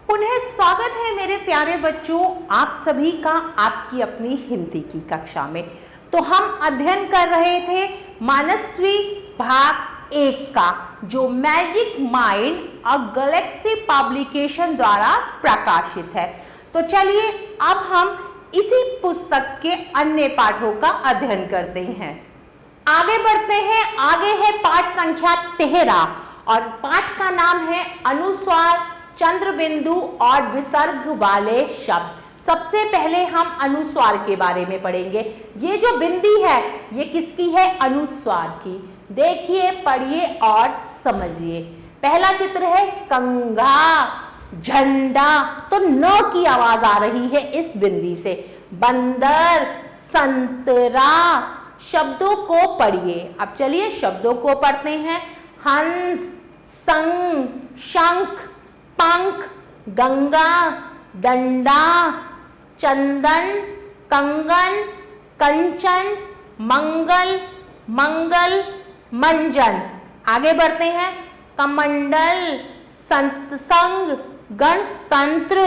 पुनः स्वागत है मेरे प्यारे बच्चों, आप सभी का आपकी अपनी हिंदी की कक्षा में। तो हम अध्ययन कर रहे थे मानसवी भाग 1 का, जो मैजिक माइंड अ गैलेक्सी पब्लिकेशन द्वारा प्रकाशित है। तो चलिए अब हम इसी पुस्तक के अन्य पाठों का अध्ययन करते हैं। आगे बढ़ते हैं। आगे है पाठ संख्या 13 और पाठ का नाम है अनुस्वार, चंद्रबिंदु और विसर्ग वाले शब्द। सबसे पहले हम अनुस्वार के बारे में पढ़ेंगे। ये जो बिंदी है ये किसकी है? अनुस्वार की। देखिए, पढ़िए और समझिए। पहला चित्र है कंघा, झंडा, तो न की आवाज आ रही है इस बिंदी से। बंदर, संतरा। शब्दों को पढ़िए। अब चलिए शब्दों को पढ़ते हैं। हंस, संग, शंख, पंख, गंगा, डंडा, चंदन, कंगन, कंचन, मंगल, मंगल, मंजन। आगे बढ़ते हैं। कमंडल, संतसंग, गणतंत्र,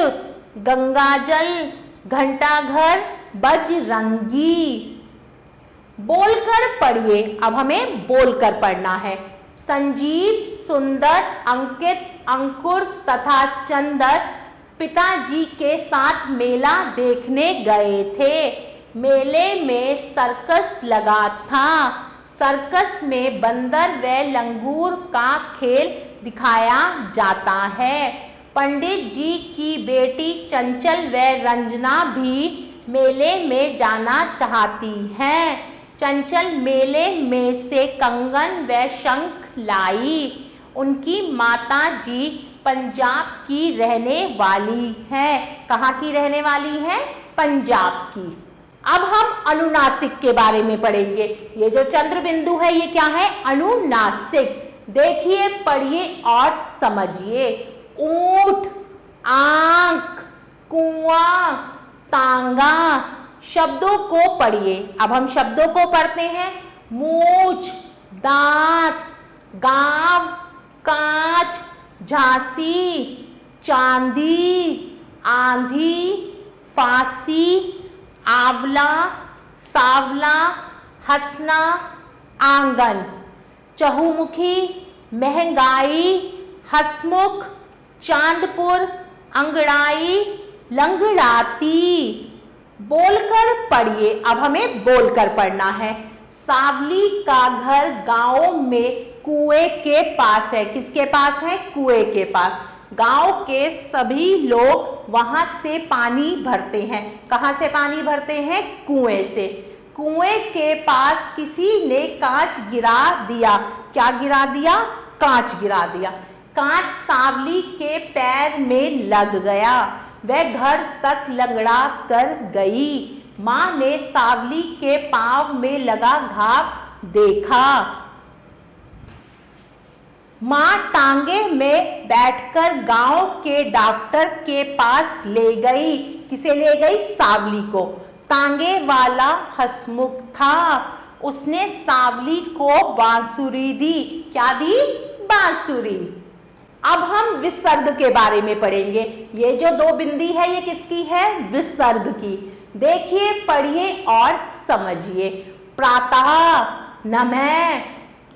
गंगाजल, घंटाघर, बजरंगी। बोलकर पढ़िए। अब हमें बोलकर पढ़ना है। संजीव, सुंदर, अंकित, अंकुर तथा चंदर पिताजी के साथ मेला देखने गए थे। मेले में सर्कस लगा था। सर्कस में बंदर व लंगूर का खेल दिखाया जाता है। पंडित जी की बेटी चंचल व रंजना भी मेले में जाना चाहती हैं। चंचल मेले में से कंगन व शंख लाई। उनकी माता जी पंजाब की रहने वाली है। कहाँ की रहने वाली है? पंजाब की। अब हम अनुनासिक के बारे में पढ़ेंगे। ये जो चंद्र बिंदु है ये क्या है? अनुनासिक। देखिए, पढ़िए और समझिए। ऊंट, आंख, कुआं, तांगा। शब्दों को पढ़िए। अब हम शब्दों को पढ़ते हैं। मूछ, दांत, गांव, कांच, झांसी, चांदी, आंधी, फांसी, आंवला, सावला, हंसना, आंगन, चहुमुखी, महंगाई, हंसमुख, चांदपुर, अंगड़ाई, लंगड़ाती। बोलकर पढ़िए। अब हमें बोलकर पढ़ना है। सावली का घर गांव में कुएं के पास है। किसके पास है? कुएं के पास। गांव के सभी लोग वहां से पानी भरते हैं। कहां से पानी भरते हैं? कुएं से। कुएं के पास किसी ने कांच गिरा दिया। क्या गिरा दिया? कांच गिरा दिया। कांच सावली के पैर में लग गया। वह घर तक लंगड़ा कर गई। माँ ने सावली के पांव में लगा घाव देखा। माँ टांगे में बैठकर गांव के डॉक्टर के पास ले गई। किसे ले गई? सावली को। टांगे वाला हंसमुख था। उसने सावली को बांसुरी दी। क्या दी? बांसुरी। अब हम विसर्ग के बारे में पढ़ेंगे। ये जो दो बिंदी है ये किसकी है? विसर्ग की। देखिए, पढ़िए और समझिए। प्रातः, नमः,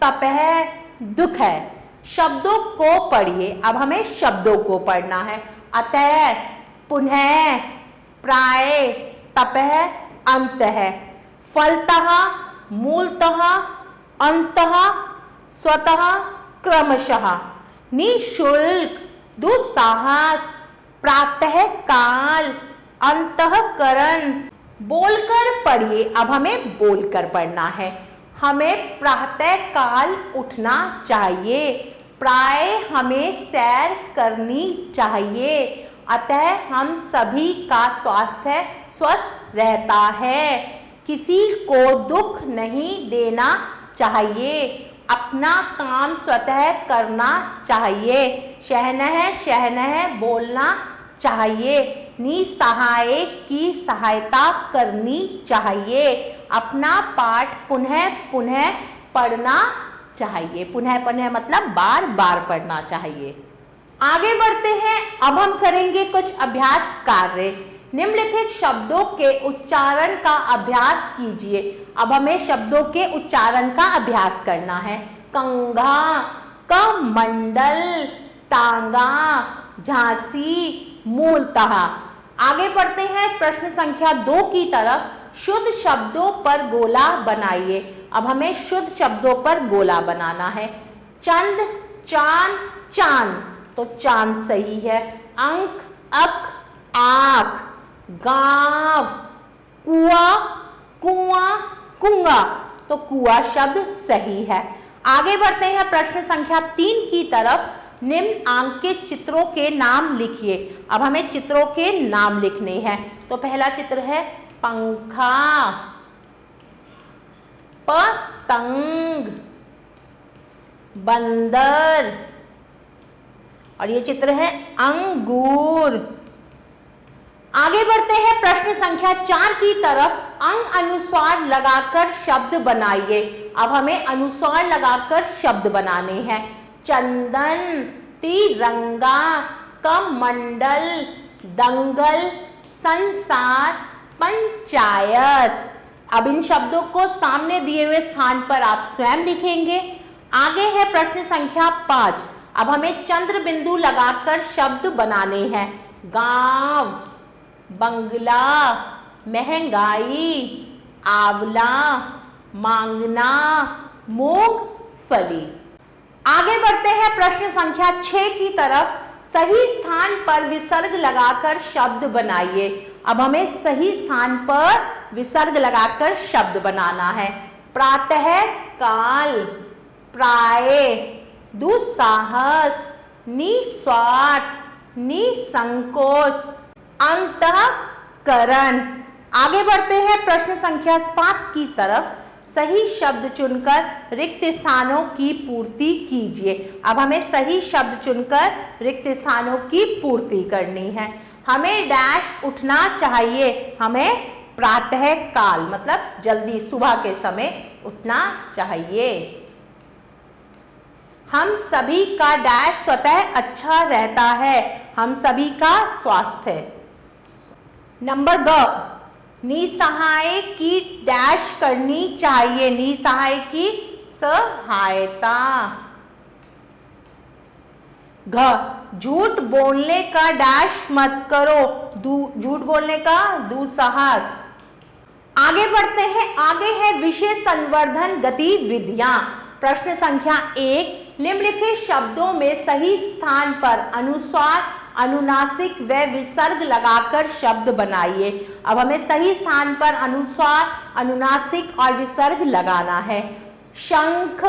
तपः, दुख है। शब्दों को पढ़िए। अब हमें शब्दों को पढ़ना है। अतः, पुनः, प्राय, तपः, अंतः, फलतः, मूलतः, अंतः, स्वतः, क्रमशः, निःशुल्क, दुस्साहस, प्रातः काल, अंतःकरण। बोलकर पढ़िए। अब हमें बोलकर पढ़ना है। हमें प्रातः काल उठना चाहिए। प्राय हमें सैर करनी चाहिए। अतः हम सभी का स्वास्थ्य स्वस्थ रहता है। किसी को दुख नहीं देना चाहिए। अपना काम स्वतः करना चाहिए। शहनह शहनह बोलना चाहिए। निसहाय की सहायता करनी चाहिए। अपना पाठ पुनः पुनः पढ़ना चाहिए। पुनः पुनः मतलब बार बार पढ़ना चाहिए। आगे बढ़ते हैं। अब हम करेंगे कुछ अभ्यास कार्य। निम्नलिखित शब्दों के उच्चारण का अभ्यास कीजिए। अब हमें शब्दों के उच्चारण का अभ्यास करना है। कंघा, कमंडल, तांगा, झांसी, मूलतः। आगे बढ़ते हैं प्रश्न संख्या 2 की तरफ। शुद्ध शब्दों पर गोला बनाइए। अब हमें शुद्ध शब्दों पर गोला बनाना है। चंद, चांद, चांद, तो चांद सही है। अंक, अक, आख, गांव, कुआ, कुआं, कुंगा, तो कुआ शब्द सही है। आगे बढ़ते हैं प्रश्न संख्या 3 की तरफ। निम्न अंकित चित्रों के नाम लिखिए। अब हमें चित्रों के नाम लिखने हैं। तो पहला चित्र है पंखा, पतंग, बंदर, और ये चित्र है अंगूर। आगे बढ़ते हैं प्रश्न संख्या 4 की तरफ। अंग अनुस्वार लगाकर शब्द बनाइए। अब हमें अनुस्वार लगाकर शब्द बनाने हैं। चंदन, तिरंगा, कमंडल, दंगल, संसार, पंचायत। अब इन शब्दों को सामने दिए हुए स्थान पर आप स्वयं लिखेंगे। आगे है प्रश्न संख्या 5। अब हमें चंद्र बिंदु लगाकर शब्द बनाने हैं। गांव, बंगला, महंगाई, आंवला, मांगना, मूंगफली। आगे बढ़ते हैं प्रश्न संख्या 6 की तरफ। सही स्थान पर विसर्ग लगाकर शब्द बनाइए। अब हमें सही स्थान पर विसर्ग लगाकर शब्द बनाना है। प्रातः काल, प्राय, दुस्साहस, निस्वार्थ, निसंकोच, अंतःकरण। आगे बढ़ते हैं प्रश्न संख्या 7 की तरफ। सही शब्द चुनकर रिक्त स्थानों की पूर्ति कीजिए। अब हमें सही शब्द चुनकर रिक्त स्थानों की पूर्ति करनी है। हमें डैश उठना चाहिए। हमें प्रातः काल मतलब जल्दी सुबह के समय उठना चाहिए। हम सभी का डैश स्वतः अच्छा रहता है। हम सभी का स्वास्थ्य। नंबर ग, निसहाय की डैश करनी चाहिए। निसहाय की सहायता। घ, झूठ बोलने का डैश मत करो। झूठ बोलने का दुस्साहस। आगे बढ़ते हैं। आगे है विषय संवर्धन गतिविधियां। प्रश्न संख्या 1। निम्नलिखित शब्दों में सही स्थान पर अनुस्वार, अनुनासिक व विसर्ग लगाकर शब्द बनाइए। अब हमें सही स्थान पर अनुस्वार, अनुनासिक और विसर्ग लगाना है। शंख,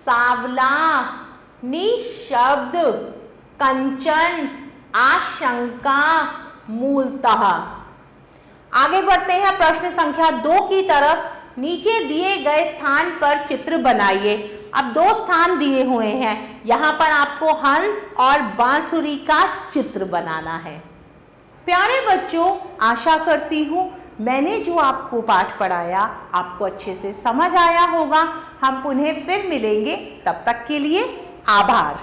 सांवला, निशब्द, कंचन, आशंका, मूलतः। आगे बढ़ते हैं प्रश्न संख्या 2 की तरफ। नीचे दिए गए स्थान पर चित्र बनाइए। अब 2 स्थान दिए हुए हैं। यहाँ पर आपको हंस और बांसुरी का चित्र बनाना है। प्यारे बच्चों, आशा करती हूँ मैंने जो आपको पाठ पढ़ाया आपको अच्छे से समझ आया होगा। हम पुनः फिर मिलेंगे। तब तक के लिए आभार।